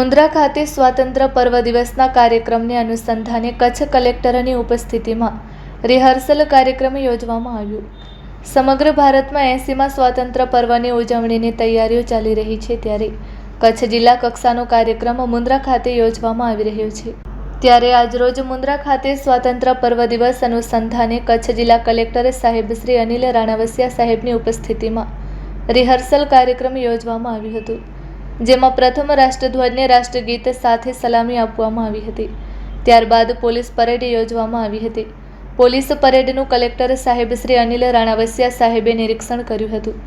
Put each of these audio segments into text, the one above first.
મુન્દ્રા ખાતે સ્વાતંત્ર્ય પર્વ દિવસના કાર્યક્રમને અનુસંધાને કચ્છ કલેક્ટરની ઉપસ્થિતિમાં રિહર્સલ કાર્યક્રમ યોજવામાં આવ્યો। સમગ્ર ભારતમાં 80મા સ્વાતંત્ર્ય પર્વની ઉજવણીની તૈયારીઓ ચાલી રહી છે, ત્યારે કચ્છ જિલ્લા કક્ષાનો કાર્યક્રમ મુન્દ્રા ખાતે યોજવામાં આવી રહ્યો છે। ત્યારે આજરોજ મુન્દ્રા ખાતે સ્વાતંત્ર્ય પર્વ દિવસ અનુસંધાને કચ્છ જિલ્લા કલેક્ટર સાહેબ શ્રી અનિલ રાણાવસિયા સાહેબની ઉપસ્થિતિમાં રિહર્સલ કાર્યક્રમ યોજવામાં આવ્યું હતું, જેમાં પ્રથમ રાષ્ટ્રધ્વજને રાષ્ટ્રગીત સાથે સલામી આપવામાં આવી હતી। ત્યારબાદ પોલીસ પરેડ યોજવામાં આવી હતી। પોલીસ પરેડનું કલેક્ટર સાહેબ શ્રી અનિલ રાણાવસિયા સાહેબે નિરીક્ષણ કર્યું હતું।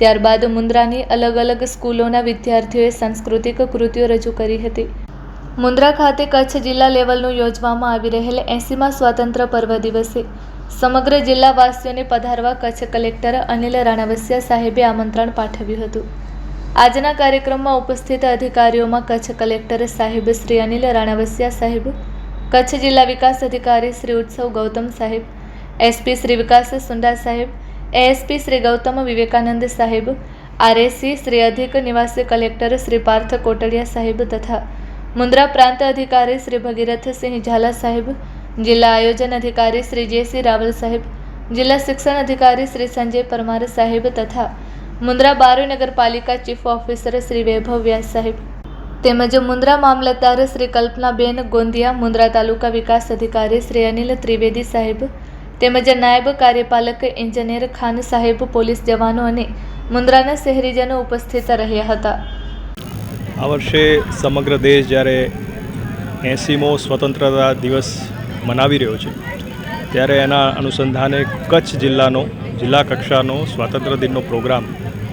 ત્યારબાદ મુન્દ્રાની અલગ અલગ સ્કૂલોના વિદ્યાર્થીઓએ સાંસ્કૃતિક કૃતિઓ રજૂ કરી હતી। મુન્દ્રા ખાતે કચ્છ જિલ્લા લેવલનું યોજવામાં આવી રહેલ 80મા સ્વાતંત્ર્ય પર્વ દિવસે સમગ્ર જિલ્લાવાસીઓને પધારવા કચ્છ કલેક્ટર અનિલ રાણાવસિયા સાહેબે આમંત્રણ પાઠવ્યું હતું। આજના કાર્યક્રમમાં ઉપસ્થિત અધિકારીઓમાં કચ્છ કલેક્ટર સાહેબ શ્રી અનિલ રાણાવસિયા સાહેબ, કચ્છ જિલ્લા વિકાસ અધિકારી શ્રી ઉત્સવ ગૌતમ સાહેબ, એસપી શ્રી વિકાસ સુંડા સાહેબ, એએસપી શ્રી ગૌતમ વિવેકાનંદ સાહેબ, આરએસી શ્રી અધિક નિવાસી કલેક્ટર શ્રી પાર્થ કોટડિયા સાહેબ તથા મુન્દ્રા પ્રાંત અધિકારી શ્રી ભગીરથસિંહ ઝાલા સાહેબ, જિલ્લા આયોજન અધિકારી શ્રી જે.સી. રાવલ સાહેબ, જિલ્લા શિક્ષણ અધિકારી શ્રી સંજય પરમાર સાહેબ તથા મુન્દ્રા બારોઈ નગરપાલિકા ચીફ ઓફિસર શ્રી વૈભવ વ્યાસ સાહેબ તેમજ મુન્દ્રા મામલતદાર શ્રી કલ્પનાબેન ગોંદિયા, મુન્દ્રા તાલુકા વિકાસ અધિકારી શ્રી અનિલ ત્રિવેદી સાહેબ તેમજ નાયબ કાર્યપાલક એન્જિનિયર ખાન સાહેબ, પોલીસ જવાનો અને મુન્દ્રાના શહેરીજનો ઉપસ્થિત રહ્યા હતા। આ વર્ષે સમગ્ર દેશ જ્યારે 80મો સ્વતંત્રતા દિવસ મનાવી રહ્યો છે, ત્યારે એના અનુસંધાને કચ્છ જિલ્લા કક્ષાનો સ્વાતંત્ર્ય દિનનો પ્રોગ્રામ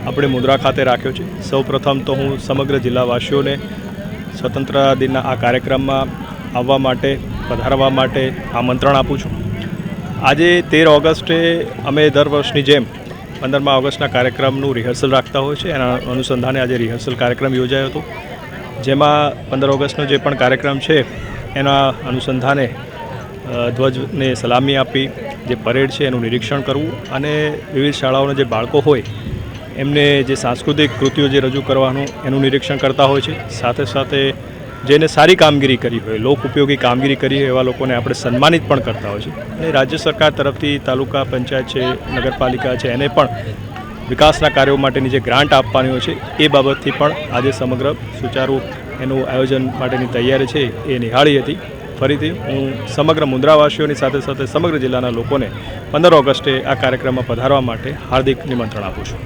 આપણે મુન્દ્રા ખાતે રાખ્યો છે। સૌપ્રથમ તો હું સમગ્ર જિલ્લાવાસીઓને સ્વતંત્રતા દિનના આ કાર્યક્રમમાં આવવા માટે, પધારવા માટે આમંત્રણ આપું છું। આજે 13 ઓગસ્ટે અમે દર વર્ષની જેમ 15મા ઓગસ્ટના કાર્યક્રમનું રિહર્સલ રાખતા હોય છે। એના અનુસંધાને આજે રિહર્સલ કાર્યક્રમ યોજાયો હતો, જેમાં 15 ઓગસ્ટનો જે પણ કાર્યક્રમ છે એના અનુસંધાને ધ્વજને સલામી આપી, જે પરેડ છે એનું નિરીક્ષણ કરવું અને વિવિધ શાળાઓના જે બાળકો હોય એમને જે સાંસ્કૃતિક કૃતિઓ જે રજૂ કરવાનું એનું નિરીક્ષણ કરતા હોય છે। સાથે સાથે જેને સારી કામગીરી કરી હોય, લોક ઉપયોગી કામગીરી કરી હોય એવા લોકોને આપણે સન્માનિત પણ કરતા હોય છે। અને રાજ્ય સરકાર તરફથી તાલુકા પંચાયત છે, નગરપાલિકા છે, એને પણ વિકાસના કાર્યો માટેની જે ગ્રાન્ટ આપવાની હોય છે એ બાબતથી પણ આજે સમગ્ર સુચારું એનું આયોજન માટેની તૈયારી છે એ નિહાળી હતી। ફરીથી હું સમગ્ર મુન્દ્રાવાસીઓની સાથે સાથે સમગ્ર જિલ્લાના લોકોને 15 ઓગસ્ટે આ કાર્યક્રમમાં પધારવા માટે હાર્દિક નિમંત્રણ આપું છું।